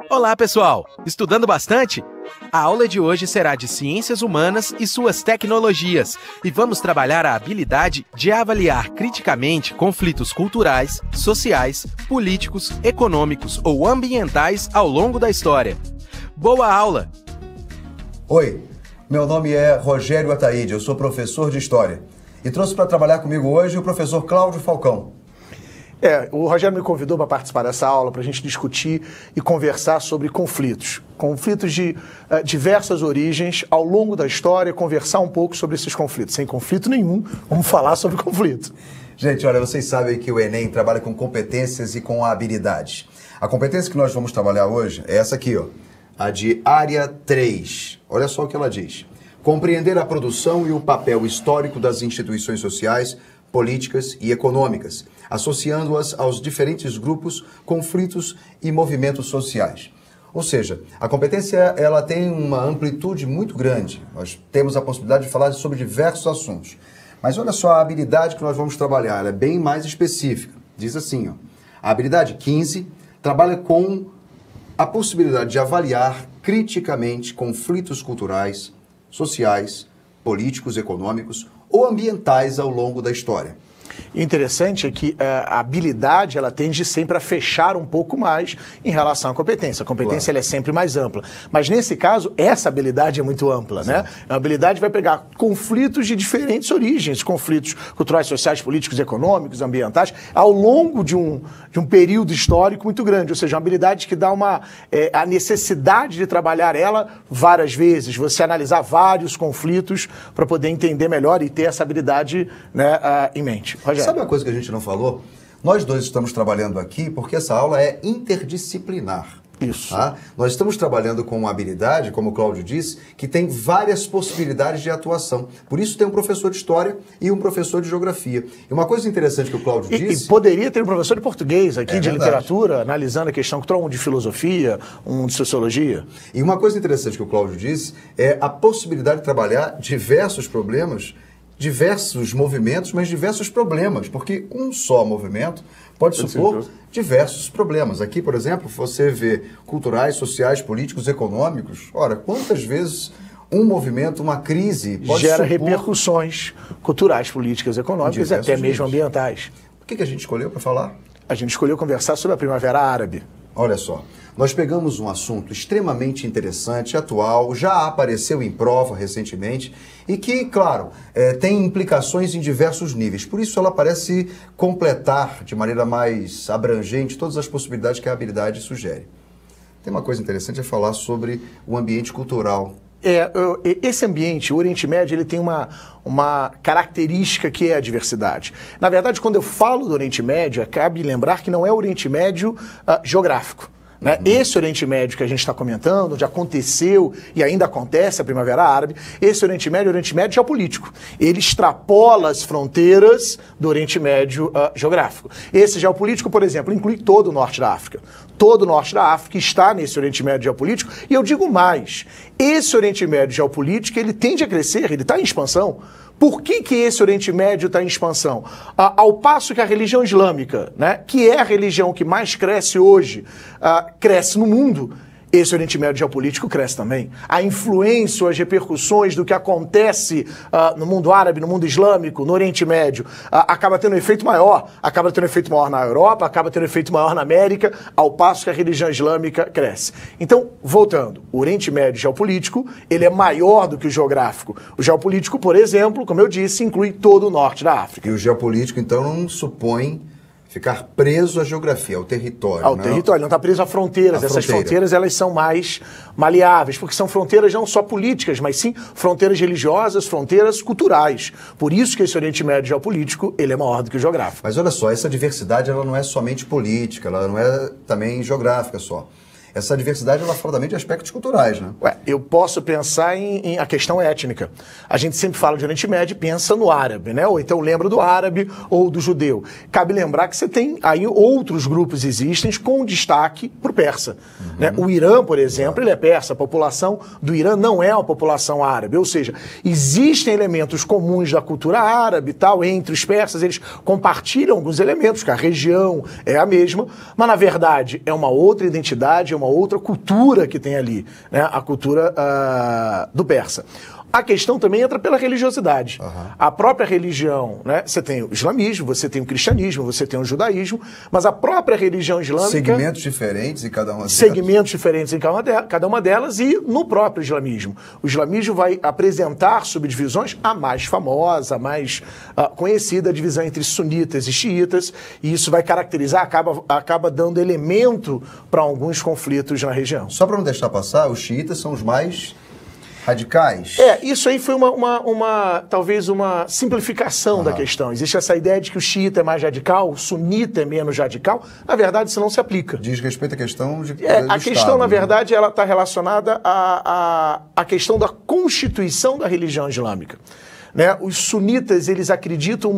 Olá, pessoal! Estudando bastante? A aula de hoje será de Ciências Humanas e suas tecnologias, e vamos trabalhar a habilidade de avaliar criticamente conflitos culturais, sociais, políticos, econômicos ou ambientais ao longo da história. Boa aula! Oi, meu nome é Rogério Ataíde, eu sou professor de História e trouxe para trabalhar comigo hoje o professor Cláudio Falcão. O Rogério me convidou para participar dessa aula, para a gente discutir e conversar sobre conflitos. Conflitos de diversas origens ao longo da história, conversar um pouco sobre esses conflitos. Sem conflito nenhum, vamos falar sobre conflito. Gente, olha, vocês sabem que o Enem trabalha com competências e com habilidades. A competência que nós vamos trabalhar hoje é essa aqui, ó, a de área 3. Olha só o que ela diz. Compreender a produção e o papel histórico das instituições sociais, políticas e econômicas, associando-as aos diferentes grupos, conflitos e movimentos sociais. Ou seja, a competência ela tem uma amplitude muito grande. Nós temos a possibilidade de falar sobre diversos assuntos. Mas olha só a habilidade que nós vamos trabalhar, ela é bem mais específica. Diz assim, ó, a habilidade 15 trabalha com a possibilidade de avaliar criticamente conflitos culturais, sociais, políticos, econômicos ou ambientais ao longo da história. Interessante é que a habilidade ela tende sempre a fechar um pouco mais em relação à competência. A competência ela é sempre mais ampla. Mas nesse caso, essa habilidade é muito ampla, né? A habilidade vai pegar conflitos de diferentes origens, conflitos culturais, sociais, políticos, econômicos, ambientais, ao longo de um período histórico muito grande. Ou seja, uma habilidade que dá a necessidade de trabalhar ela várias vezes, você analisar vários conflitos para poder entender melhor e ter essa habilidade, né, em mente. Rogério. Sabe uma coisa que a gente não falou? Nós dois estamos trabalhando aqui porque essa aula é interdisciplinar. Isso. Tá? Nós estamos trabalhando com uma habilidade, como o Cláudio disse, que tem várias possibilidades de atuação. Por isso tem um professor de História e um professor de Geografia. E uma coisa interessante que o Cláudio disse... E poderia ter um professor de português aqui, de literatura, analisando a questão cultural, um de filosofia, um de sociologia. E uma coisa interessante que o Cláudio disse é a possibilidade de trabalhar diversos problemas, diversos movimentos, mas diversos problemas, porque um só movimento pode supor diversos problemas. Aqui, por exemplo, você vê culturais, sociais, políticos, econômicos. Ora, quantas vezes um movimento, uma crise pode gera supor... repercussões culturais, políticas, econômicas e até mesmo ambientais. O que a gente escolheu para falar? A gente escolheu conversar sobre a Primavera Árabe. Olha só, nós pegamos um assunto extremamente interessante, atual, já apareceu em prova recentemente e que, claro, tem implicações em diversos níveis. Por isso ela parece completar de maneira mais abrangente todas as possibilidades que a habilidade sugere. Tem uma coisa interessante a falar sobre o ambiente cultural. Esse ambiente, o Oriente Médio, ele tem uma característica que é a diversidade. Na verdade, quando eu falo do Oriente Médio, cabe lembrar que não é o Oriente Médio geográfico. Né? Esse Oriente Médio que a gente está comentando, onde aconteceu e ainda acontece a Primavera Árabe, esse Oriente Médio é o Oriente Médio geopolítico. Ele extrapola as fronteiras do Oriente Médio geográfico. Esse geopolítico, por exemplo, inclui todo o Norte da África. Todo o Norte da África está nesse Oriente Médio geopolítico, e eu digo mais, esse Oriente Médio geopolítico, ele tende a crescer, ele está em expansão. Por que esse Oriente Médio está em expansão? Ao passo que a religião islâmica, né, que é a religião que mais cresce hoje, cresce no mundo, esse Oriente Médio geopolítico cresce também. A influência, as repercussões do que acontece no mundo árabe, no mundo islâmico, no Oriente Médio, acaba tendo um efeito maior. Acaba tendo um efeito maior na Europa, acaba tendo um efeito maior na América, ao passo que a religião islâmica cresce. Então, voltando, o Oriente Médio geopolítico, ele é maior do que o geográfico. O geopolítico, por exemplo, como eu disse, inclui todo o norte da África. E o geopolítico, então, não supõe ficar preso à geografia, ao território. Ao território, não está preso a fronteiras. Essas fronteiras, elas são mais maleáveis, porque são fronteiras não só políticas, mas sim fronteiras religiosas, fronteiras culturais. Por isso que esse Oriente Médio geopolítico, ele é maior do que o geográfico. Mas olha só, essa diversidade ela não é somente política, ela não é também geográfica só. Essa diversidade, ela fala também de aspectos culturais, né? Ué, eu posso pensar em a questão étnica. A gente sempre fala de Oriente Médio e pensa no árabe, né? Ou então lembra do árabe ou do judeu. Cabe lembrar que você tem aí outros grupos existem com destaque para o persa. Né? O Irã, por exemplo, ele é persa. A população do Irã não é uma população árabe. Ou seja, existem elementos comuns da cultura árabe e tal, entre os persas, eles compartilham alguns elementos, que a região é a mesma, mas na verdade é uma outra identidade, é uma outra cultura que tem ali, né? A cultura do persa. A questão também entra pela religiosidade. A própria religião, né? Você tem o islamismo, você tem o cristianismo, você tem o judaísmo, mas a própria religião islâmica... Segmentos diferentes em cada uma delas. Segmentos diferentes em cada uma delas e no próprio islamismo. O islamismo vai apresentar subdivisões, a mais famosa, a mais conhecida, a divisão entre sunitas e xiitas, e isso vai caracterizar, acaba dando elemento para alguns conflitos na região. Só para não deixar passar, os xiitas são os mais radicais. Isso aí foi talvez uma simplificação da questão. Existe essa ideia de que o xiita é mais radical, o sunita é menos radical. Na verdade, isso não se aplica. Diz respeito à questão de a questão, Estado, na né? verdade, ela está relacionada à questão da constituição da religião islâmica. Né? Os sunitas, eles acreditam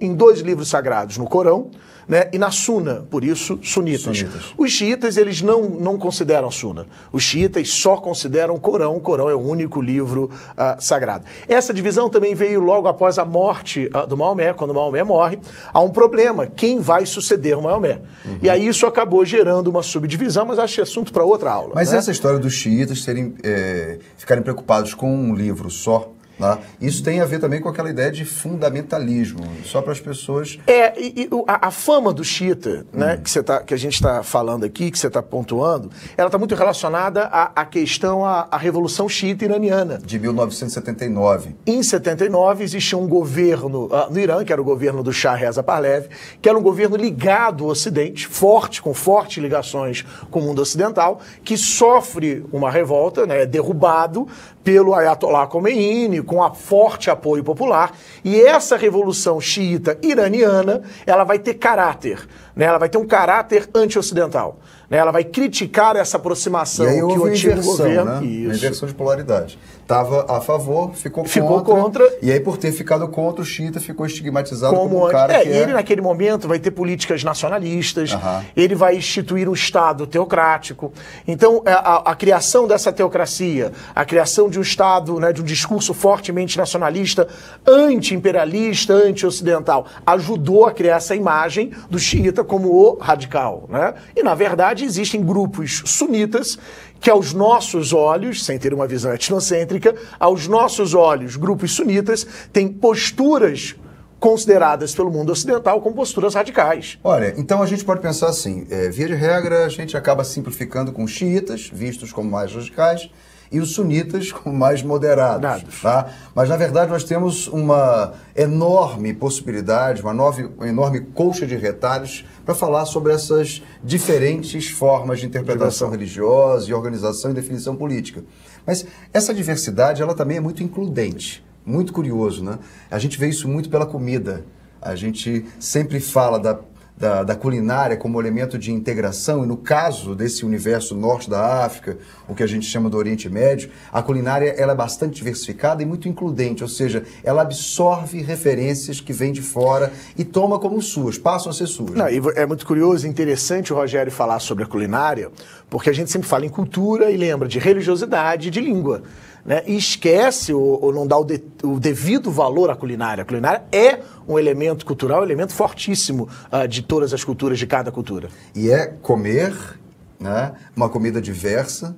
em 2 livros sagrados, no Corão, né? E na Suna, por isso, sunitas. Os xiitas, eles não consideram Suna. Os xiitas só consideram o Corão. O Corão é o único livro sagrado. Essa divisão também veio logo após a morte do Maomé. Quando Maomé morre, há um problema. Quem vai suceder o Maomé? E aí isso acabou gerando uma subdivisão, mas acho que é assunto para outra aula. Mas né? essa história dos xiitas ficarem preocupados com um livro só, né? Isso tem a ver também com aquela ideia de fundamentalismo, só para as pessoas... A fama do xiita, né, que a gente está falando aqui, que você está pontuando, ela está muito relacionada à questão, à Revolução Xiita Iraniana. De 1979. Em 79 existia um governo no Irã, que era o governo do Shah Reza Pahlavi, que era um governo ligado ao Ocidente, com fortes ligações com o mundo ocidental, que sofre uma revolta, né, é derrubado pelo Ayatollah Khomeini, com forte apoio popular, e essa revolução xiita iraniana, ela vai ter caráter, né? Ela vai ter um caráter anti-ocidental, né? Ela vai criticar essa aproximação que o antigo governo... Né? Uma inversão de polaridade. Estava a favor, ficou contra, e aí por ter ficado contra, o xiita ficou estigmatizado como um cara que ele naquele momento vai ter políticas nacionalistas, ele vai instituir um Estado teocrático. Então a criação dessa teocracia, a criação de um Estado, né, de um discurso fortemente nacionalista, anti-imperialista, anti-ocidental, ajudou a criar essa imagem do xiita como o radical, né? E na verdade existem grupos sunitas que aos nossos olhos, sem ter uma visão etnocêntrica, aos nossos olhos, grupos sunitas têm posturas consideradas pelo mundo ocidental como posturas radicais. Olha, então a gente pode pensar assim, via de regra, a gente acaba simplificando com os xiitas, vistos como mais radicais, e os sunitas como mais moderados. Tá? Mas, na verdade, nós temos uma enorme possibilidade, uma enorme colcha de retalhos para falar sobre essas diferentes formas de interpretação religiosa e organização e definição política. Mas essa diversidade, ela também é muito includente, muito curioso, né? A gente vê isso muito pela comida. A gente sempre fala da culinária como elemento de integração, e no caso desse universo norte da África, o que a gente chama do Oriente Médio, a culinária ela é bastante diversificada e muito includente, ou seja, ela absorve referências que vêm de fora e toma como suas, passam a ser suas. Não, e é muito curioso e interessante o Rogério falar sobre a culinária, porque a gente sempre fala em cultura e lembra de religiosidade e de língua. Né? E esquece ou não dá o devido valor à culinária. A culinária é um elemento cultural, um elemento fortíssimo de todas as culturas, de cada cultura. E é comer, né, uma comida diversa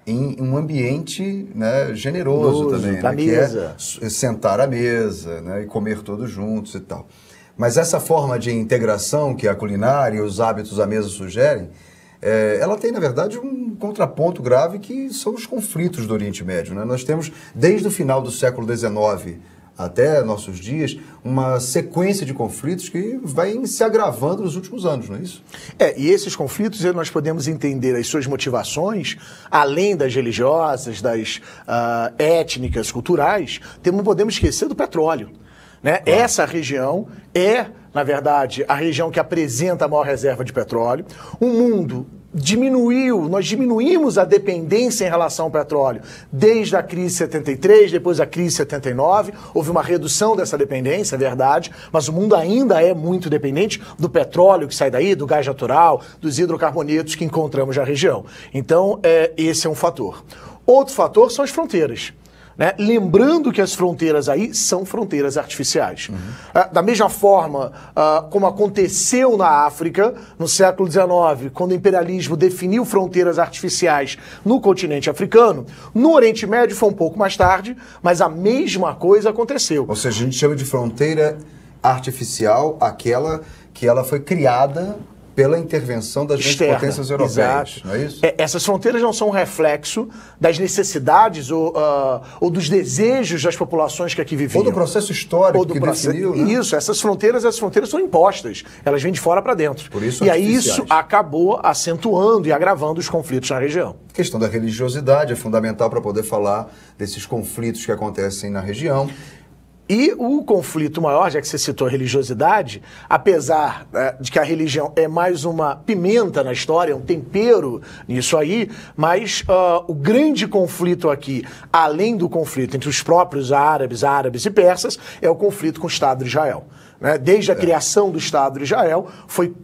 em um ambiente, né, generoso também. Da mesa. Que é sentar à mesa, né, e comer todos juntos e tal. Mas essa forma de integração que a culinária e os hábitos à mesa sugerem, ela tem, na verdade, um contraponto grave que são os conflitos do Oriente Médio. Né? Nós temos, desde o final do século XIX até nossos dias, uma sequência de conflitos que vai se agravando nos últimos anos, não é isso? E esses conflitos nós podemos entender as suas motivações, além das religiosas, das étnicas, culturais, não podemos esquecer do petróleo. Né? Essa região é na verdade, a região que apresenta a maior reserva de petróleo. O mundo nós diminuímos a dependência em relação ao petróleo desde a crise de 73, depois a crise de 79, houve uma redução dessa dependência, é verdade, mas o mundo ainda é muito dependente do petróleo que sai daí, do gás natural, dos hidrocarbonetos que encontramos na região. Então, esse é um fator. Outro fator são as fronteiras. Né? Lembrando que as fronteiras aí são fronteiras artificiais. Da mesma forma como aconteceu na África, no século XIX, quando o imperialismo definiu fronteiras artificiais no continente africano, no Oriente Médio foi um pouco mais tarde, mas a mesma coisa aconteceu. Ou seja, a gente chama de fronteira artificial aquela que ela foi criada pela intervenção das grandes potências europeias, exato. Não é isso? Essas fronteiras não são um reflexo das necessidades ou dos desejos das populações que aqui viviam. Ou do processo histórico que definiu, né? Isso, essas fronteiras são impostas. Elas vêm de fora para dentro. Por isso, e aí isso acabou acentuando e agravando os conflitos na região. A questão da religiosidade é fundamental para poder falar desses conflitos que acontecem na região. E o conflito maior, já que você citou a religiosidade, apesar de que a religião é mais uma pimenta na história, um tempero nisso aí, mas o grande conflito aqui, além do conflito entre os próprios árabes e persas, é o conflito com o Estado de Israel. Desde a criação do Estado de Israel, foi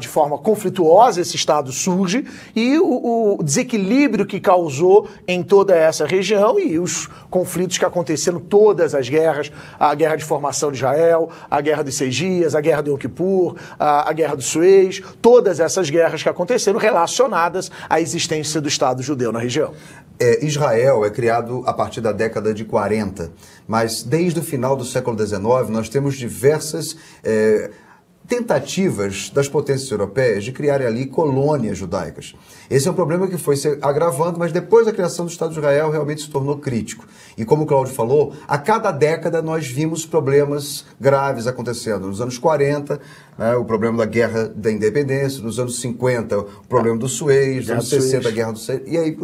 de forma conflituosa esse Estado surge e o desequilíbrio que causou em toda essa região e os conflitos que aconteceram, todas as guerras, a guerra de formação de Israel, a guerra dos 6 dias, a guerra do Yom Kippur, a guerra do Suez, todas essas guerras que aconteceram relacionadas à existência do Estado judeu na região. Israel é criado a partir da década de 40, mas desde o final do século XIX nós temos diversas tentativas das potências europeias de criarem ali colônias judaicas. Esse é um problema que foi se agravando, mas depois da criação do Estado de Israel realmente se tornou crítico. E como o Cláudio falou, a cada década nós vimos problemas graves acontecendo. Nos anos 40, o problema da Guerra da Independência, nos anos 50, o problema do Suez, nos anos 60, a Guerra do Suez, e aí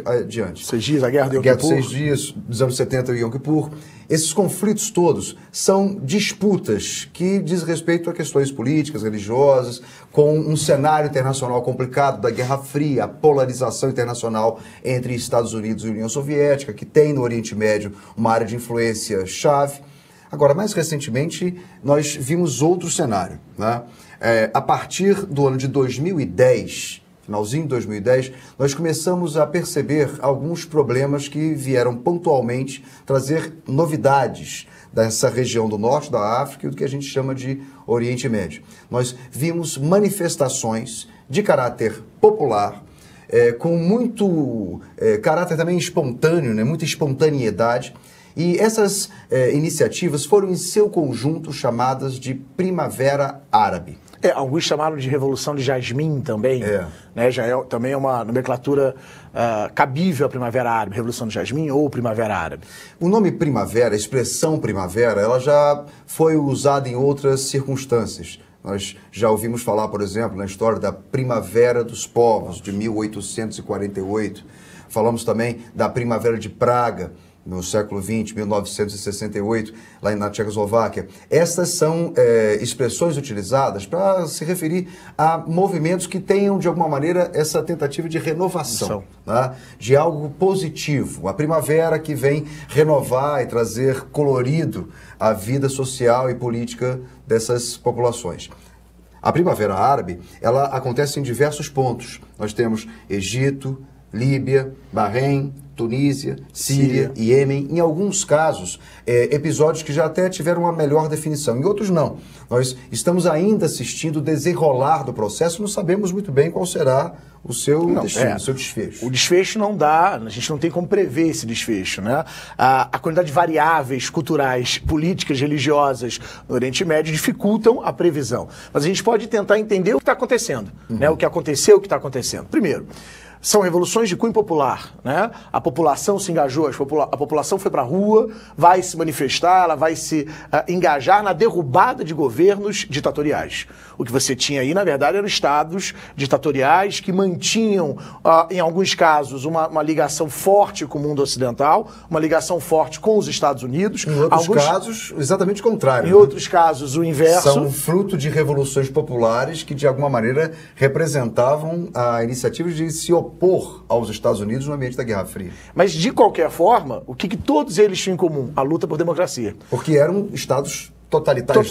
adiante. 6 dias, a Guerra do Yom Kippur. Guerra dos 6 dias, dos anos 70, o Yom Kippur. Esses conflitos todos são disputas que diz respeito a questões políticas, religiosas, com um cenário internacional complicado da Guerra Fria, a polarização internacional entre Estados Unidos e União Soviética, que tem no Oriente Médio uma área de influência chave. Agora, mais recentemente, nós vimos outro cenário, né? A partir do ano de 2010, finalzinho de 2010, nós começamos a perceber alguns problemas que vieram pontualmente trazer novidades dessa região do norte da África e do que a gente chama de Oriente Médio. Nós vimos manifestações de caráter popular, com muito caráter também espontâneo, né? Muita espontaneidade. E essas iniciativas foram, em seu conjunto, chamadas de Primavera Árabe. Alguns chamaram de Revolução de Jasmim também. Né? Já também é uma nomenclatura cabível à Primavera Árabe, Revolução de Jasmim ou Primavera Árabe. O nome primavera, a expressão primavera, ela já foi usada em outras circunstâncias. Nós já ouvimos falar, por exemplo, na história da Primavera dos Povos, de 1848. Falamos também da Primavera de Praga, no século XX, 1968, lá na Tchecoslováquia. Essas são expressões utilizadas para se referir a movimentos que tenham, de alguma maneira, essa tentativa de renovação, né? De algo positivo. A primavera que vem renovar e trazer colorido à vida social e política dessas populações. A Primavera Árabe, ela acontece em diversos pontos. Nós temos Egito, Líbia, Bahrein, Tunísia, Síria, Iêmen, em alguns casos, episódios que já até tiveram uma melhor definição, em outros não. Nós estamos ainda assistindo o desenrolar do processo, não sabemos muito bem qual será o seu destino, o seu desfecho. O desfecho não dá, a gente não tem como prever esse desfecho, né? A quantidade de variáveis culturais, políticas, religiosas no Oriente Médio dificultam a previsão. Mas a gente pode tentar entender o que está acontecendo, né? O que aconteceu, o que está acontecendo. Primeiro, São revoluções de cunho popular, né? A população se engajou, a população foi para a rua, vai se manifestar, ela vai se engajar na derrubada de governos ditatoriais. O que você tinha aí, na verdade, eram estados ditatoriais que mantinham, em alguns casos, uma ligação forte com o mundo ocidental, uma ligação forte com os Estados Unidos. Em outros casos, exatamente o contrário. Em outros casos, o inverso. São fruto de revoluções populares que, de alguma maneira, representavam a iniciativa de se opor aos Estados Unidos no ambiente da Guerra Fria. Mas, de qualquer forma, o que todos eles tinham em comum? A luta por democracia. Porque eram estados totalitários,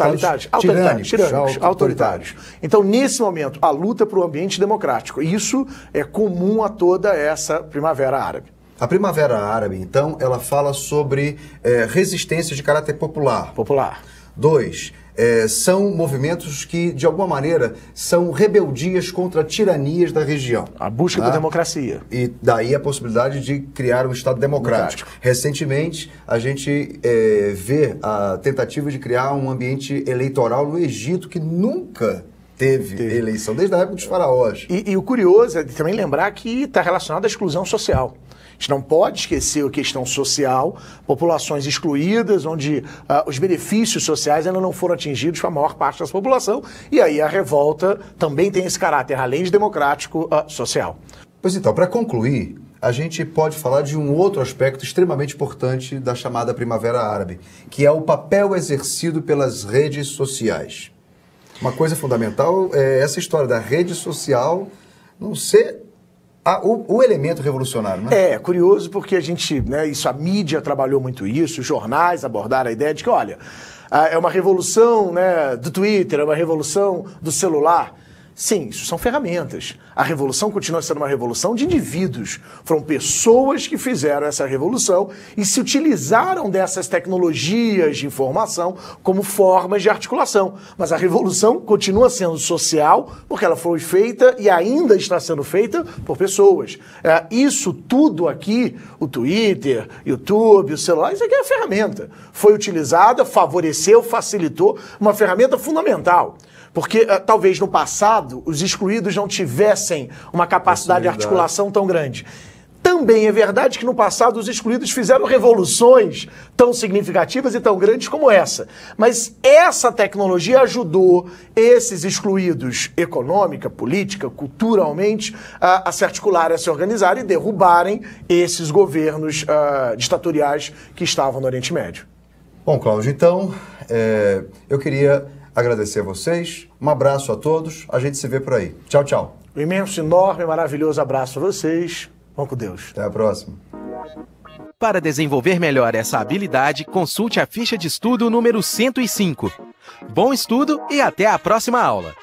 tirânicos, autoritários. Então, nesse momento, a luta para o ambiente democrático. Isso é comum a toda essa Primavera Árabe. A Primavera Árabe, então, ela fala sobre resistência de caráter popular. 2. São movimentos que, de alguma maneira, são rebeldias contra tiranias da região. A busca por democracia. E daí a possibilidade de criar um Estado democrático. Recentemente, a gente vê a tentativa de criar um ambiente eleitoral no Egito que nunca teve eleição, desde a época dos faraós. E o curioso é também lembrar que está relacionado à exclusão social. A gente não pode esquecer a questão social, populações excluídas, onde os benefícios sociais ainda não foram atingidos para a maior parte da população, e aí a revolta também tem esse caráter, além de democrático, social. Pois então, para concluir, a gente pode falar de um outro aspecto extremamente importante da chamada Primavera Árabe, que é o papel exercido pelas redes sociais. Uma coisa fundamental é essa história da rede social não ser o elemento revolucionário, né? É curioso porque a mídia trabalhou muito isso, os jornais abordaram a ideia de que, olha, é uma revolução, né, do Twitter, é uma revolução do celular. Sim, isso são ferramentas. A revolução continua sendo uma revolução de indivíduos. Foram pessoas que fizeram essa revolução e se utilizaram dessas tecnologias de informação como formas de articulação. Mas a revolução continua sendo social porque ela foi feita e ainda está sendo feita por pessoas. Isso tudo aqui, o Twitter, YouTube, o celular, isso aqui é ferramenta. Foi utilizada, favoreceu, facilitou, uma ferramenta fundamental. Porque talvez no passado os excluídos não tivessem uma capacidade de articulação tão grande. Também é verdade que no passado os excluídos fizeram revoluções tão significativas e tão grandes como essa. Mas essa tecnologia ajudou esses excluídos econômica, política, culturalmente, a se articularem, a se organizarem e derrubarem esses governos ditatoriais que estavam no Oriente Médio. Bom, Cláudio, então eu queria agradecer a vocês, um abraço a todos, a gente se vê por aí. Tchau, tchau. Um imenso, enorme, maravilhoso abraço a vocês. Vão com Deus. Até a próxima. Para desenvolver melhor essa habilidade, consulte a ficha de estudo número 105. Bom estudo e até a próxima aula!